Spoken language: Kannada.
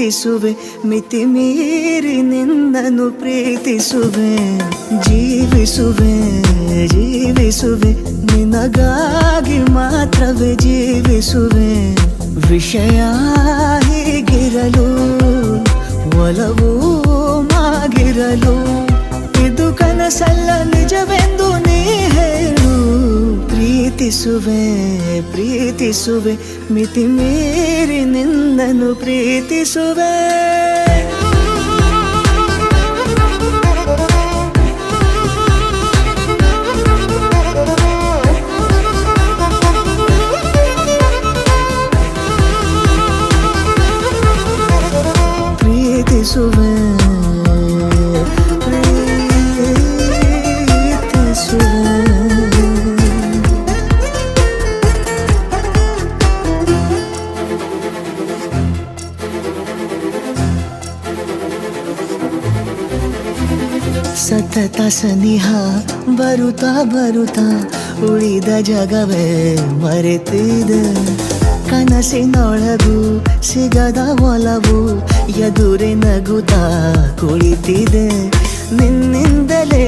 ಪ್ರೀತಿಸುವೆ ಮಿತಿ ಮೀರಿ ನಿನ್ನನ್ನು ಪ್ರೀತಿಸುವೆ ಜೀವಿಸುವೆ ಜೀವಿಸುವೆ ನಿನಗಾಗಿ ಮಾತ್ರವೇ ಜೀವಿಸುವೆ ವಿಷಯ ಹೀಗಿರಲು ಒಲವು ಮಾಗಿರಲು ಇದು ಕನಸಲ್ಲ ನಿಜವೆಂದು ನೀ ಹೇಳು ಪ್ರೀತಿಸುವೆ ಪ್ರೀತಿಸುವೆ ಮಿತಿ ಮೀರಿ ನಿನ್ನನ್ನು ಪ್ರೀತಿಸುವೆ ಪ್ರೀತಿಸುವೆ ಸತತ ಸನಿಹ ಬರುತ್ತಾ ಬರುತ್ತಾ ಉಳಿದ ಜಗವೇ ಮರೆತಿದೆ ಕನಸಿನೊಳಗೂ ಸಿಗದ ಒಲವು ಎದುರೆ ನಗುತ್ತಾ ಕುಳಿತಿದೆ ನಿನ್ನಿಂದಲೇ